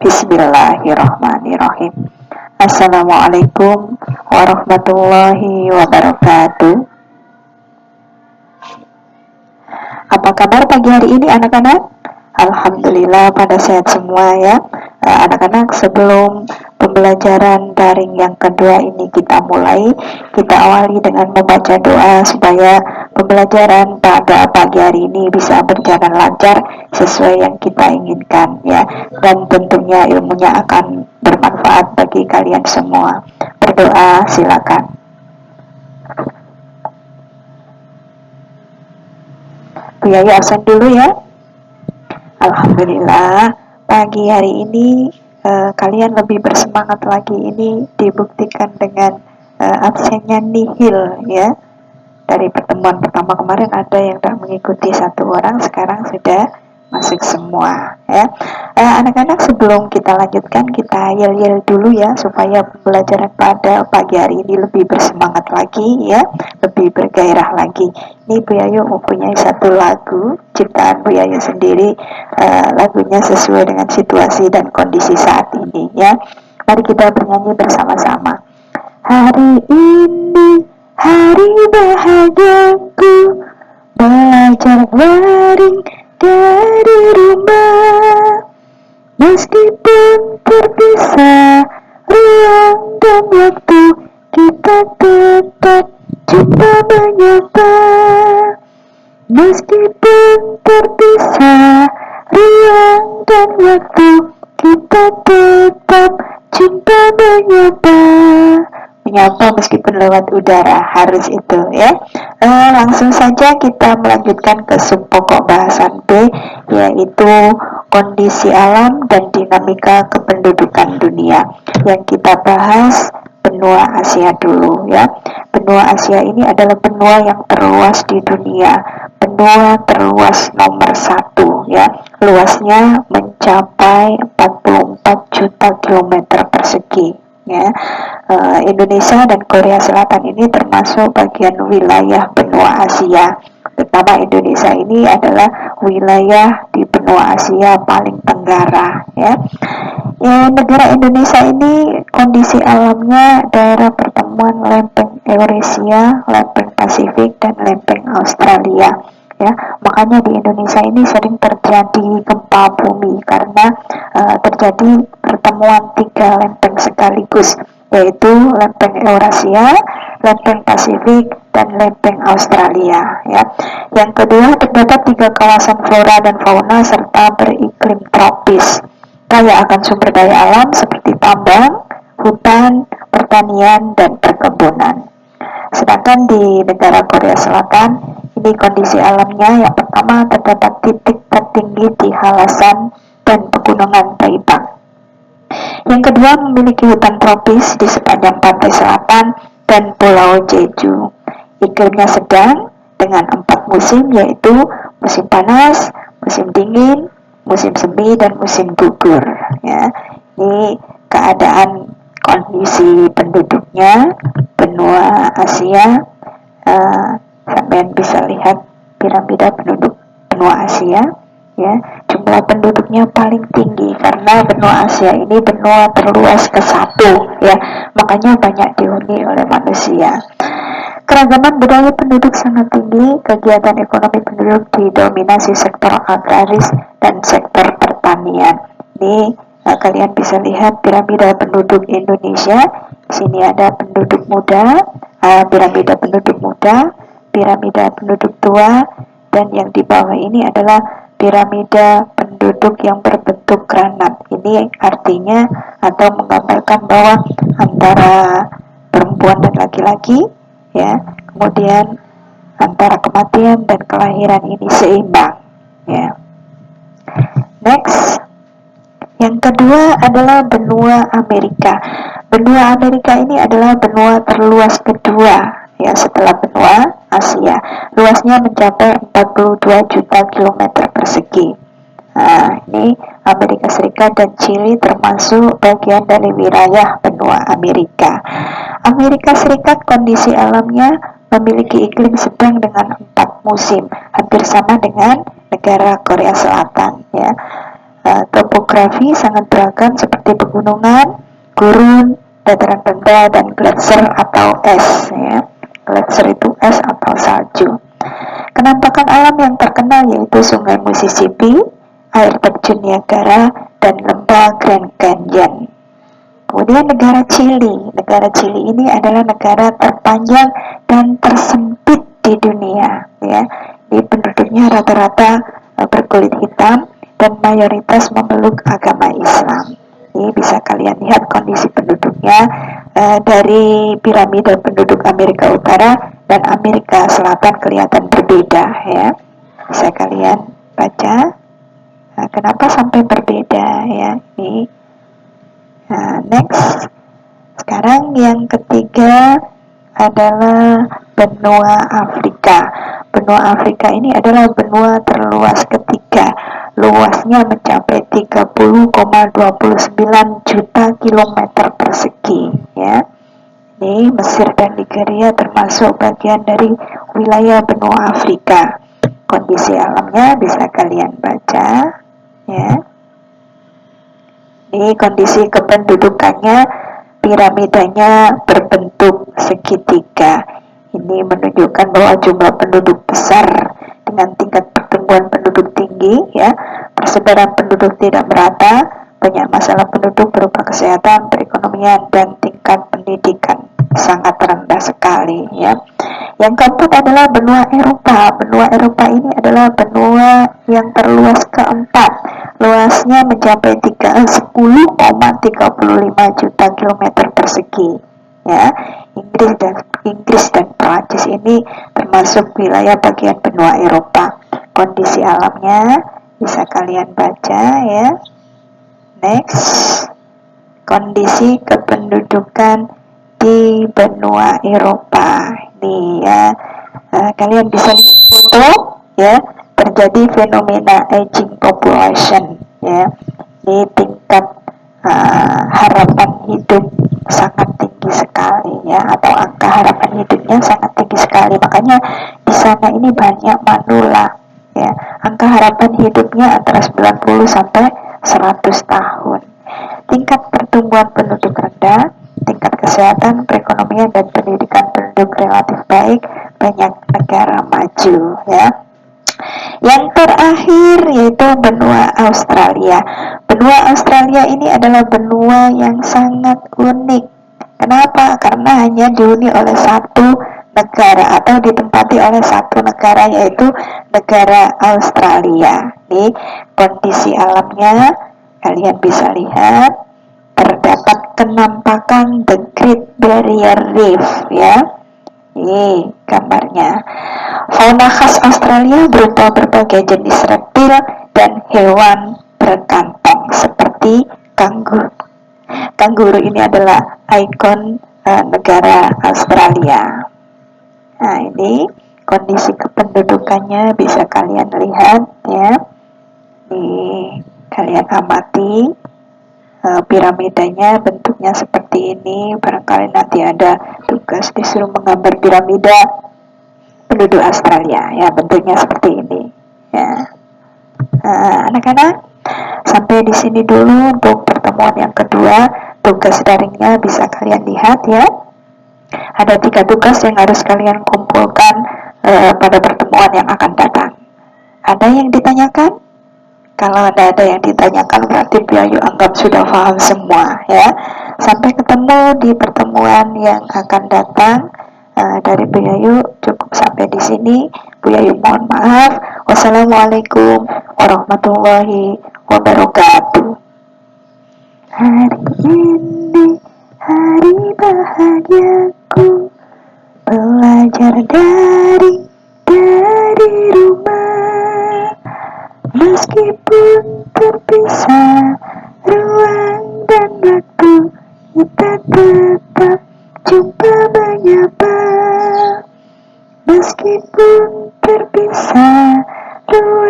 Bismillahirrahmanirrahim. Assalamualaikum warahmatullahi wabarakatuh. Apa kabar pagi hari ini anak-anak? Alhamdulillah pada sehat semua ya. Anak-anak, sebelum pembelajaran daring yang kedua ini kita mulai, kita awali dengan membaca doa supaya pembelajaran pada pagi hari ini bisa berjalan lancar sesuai yang kita inginkan ya. Dan tentunya ilmunya akan bermanfaat bagi kalian semua. Berdoa silakan. Bu Yayu absen dulu ya. Alhamdulillah pagi hari ini kalian lebih bersemangat lagi. Ini dibuktikan dengan absennya nihil ya. Dari pertemuan pertama kemarin ada yang tak mengikuti satu orang, sekarang sudah masuk semua ya. Anak-anak, sebelum kita lanjutkan, kita yel-yel dulu ya supaya pembelajaran pada pagi hari ini lebih bersemangat lagi ya, lebih bergairah lagi. Ini Bu Yayu mempunyai satu lagu ciptaan Bu Yayu sendiri, lagunya sesuai dengan situasi dan kondisi saat ini ya. Mari kita bernyanyi bersama-sama. Hari ini hari bahagiaku, belajar daring dari rumah, meskipun terpisah ruang dan waktu, kita tetap jumpa menyapa. Meskipun terpisah ruang dan waktu, kita tetap jumpa menyapa. Menyapa meskipun lewat udara, harus itu ya. Langsung saja kita melanjutkan ke sub pokok bahasan B, yaitu kondisi alam dan dinamika kependudukan dunia. Yang kita bahas benua Asia dulu ya. Benua Asia ini adalah benua yang terluas di dunia, benua terluas nomor 1 ya. Luasnya mencapai 44 juta kilometer persegi ya. Indonesia dan Korea Selatan ini termasuk bagian wilayah benua Asia. Terutama Indonesia ini adalah wilayah di benua Asia paling tenggara ya. Negara Indonesia ini kondisi alamnya daerah pertemuan lempeng Eurasia, lempeng Pasifik, dan lempeng Australia ya. Makanya di Indonesia ini sering terjadi gempa bumi karena terjadi pertemuan 3 lempeng sekaligus, yaitu lempeng Eurasia, lempeng Pasifik, dan lempeng Australia ya. Yang kedua, terdapat 3 kawasan flora dan fauna serta beriklim tropis, kaya akan sumber daya alam seperti tambang, hutan, pertanian, dan perkebunan. Sedangkan di negara Korea Selatan, ini kondisi alamnya yang pertama, terdapat titik tertinggi di Halasan dan pegunungan Taibang. Yang kedua, memiliki hutan tropis di sepanjang pantai selatan dan Pulau Jeju. Iklimnya sedang dengan 4 musim, yaitu musim panas, musim dingin, musim semi, dan musim gugur ya. Ini keadaan kondisi penduduknya benua Asia. Sampai bisa lihat piramida penduduk benua Asia ya. Jumlah penduduknya paling tinggi karena benua Asia ini benua terluas ke-1 ya, makanya banyak dihuni oleh manusia. Keragaman budaya penduduk sangat tinggi, kegiatan ekonomi penduduk didominasi sektor agraris dan sektor pertanian. Ini kalian bisa lihat piramida penduduk Indonesia. Di sini ada penduduk muda, piramida penduduk muda, piramida penduduk tua, dan yang di bawah ini adalah piramida penduduk yang berbentuk granat. Ini artinya atau menggambarkan bahwa antara perempuan dan laki-laki ya, kemudian antara kematian dan kelahiran ini seimbang ya. Next, yang kedua adalah benua Amerika. Benua Amerika ini adalah benua terluas kedua ya setelah benua Asia. Luasnya mencapai 42 juta kilometer persegi. Ini Amerika Serikat dan Chili termasuk bagian dari wilayah benua Amerika. Amerika Serikat kondisi alamnya memiliki iklim sedang dengan 4 musim, hampir sama dengan negara Korea Selatan ya. Topografi sangat beragam seperti pegunungan, gurun, dataran rendah, dan gletser atau es ya. Gletser itu es atau salju. Penampakan alam yang terkenal yaitu Sungai Mississippi, air terjun Niagara, dan lembah Grand Canyon. Kemudian negara Chili. Negara Chili ini adalah negara terpanjang dan tersempit di dunia ya. Di penduduknya rata-rata berkulit hitam dan mayoritas memeluk agama Islam. Ini bisa kalian lihat kondisi penduduknya dari piramida penduduk Amerika Utara dan Amerika Selatan kelihatan berbeda ya. Bisa kalian baca kenapa sampai berbeda ya. Ini next. Sekarang yang ketiga adalah benua Afrika. Benua Afrika ini adalah benua terluas ketiga. Luasnya mencapai 30,29 juta kilometer persegi ya. Ini Mesir dan Nigeria termasuk bagian dari wilayah benua Afrika. Kondisi alamnya bisa kalian baca ya. Ini kondisi kependudukannya, piramidanya berbentuk segitiga. Ini menunjukkan bahwa jumlah penduduk besar dengan tingkat pertumbuhan penduduk tinggi ya, persebaran penduduk tidak merata, banyak masalah penduduk berupa kesehatan, perekonomian, dan tingkat pendidikan sangat rendah sekali ya. Yang keempat adalah benua Eropa. Benua Eropa ini adalah benua yang terluas keempat. Luasnya mencapai 10,35 juta kilometer persegi ya. Inggris dan Prancis ini termasuk wilayah bagian benua Eropa. Kondisi alamnya bisa kalian baca ya. Next, kondisi kependudukan di benua Eropa ini ya. Kalian bisa lihat foto ya, terjadi fenomena aging population ya. Ini tingkat harapan hidup sangat tinggi sekali ya, atau angka harapan hidupnya sangat tinggi sekali. Makanya di sana ini banyak manula ya. Angka harapan hidupnya antara 90 sampai 100 tahun. Tingkat pertumbuhan penduduk rendah, tingkat kesehatan, perekonomian, dan pendidikan penduduk relatif baik, banyak negara maju ya. Yang terakhir yaitu benua Australia. Benua Australia ini adalah benua yang sangat unik. Kenapa? Karena hanya dihuni oleh satu negara atau ditempati oleh satu negara, yaitu negara Australia. Ini kondisi alamnya kalian bisa lihat, terdapat penampakan The Great Barrier Reef ya. Ini gambarnya. Fauna khas Australia berupa berbagai jenis reptil dan hewan berkantong seperti kanguru. Kanguru ini adalah ikon negara Australia. Nah, ini kondisi kependudukannya bisa kalian lihat ya. Ini kalian amati piramidanya bentuknya seperti ini. Barangkali nanti ada tugas disuruh menggambar piramida penduduk Australia ya, bentuknya seperti ini ya. Anak-anak, sampai di sini dulu untuk pertemuan yang kedua. Tugas daringnya bisa kalian lihat ya. Ada 3 tugas yang harus kalian kumpulkan pada pertemuan yang akan datang. Ada yang ditanyakan? Kalau ada yang ditanyakan berarti Biayu anggap sudah paham semua ya. Sampai ketemu di pertemuan yang akan datang. Dari Biayu cukup sampai di sini. Biayu mohon maaf. Wassalamualaikum warahmatullahi wabarakatuh. Hari ini hari bahagiaku, belajar dari rumah. Meskipun terpisah ruang dan waktu, kita tetap jumpa menyapa. Meskipun terpisah ruang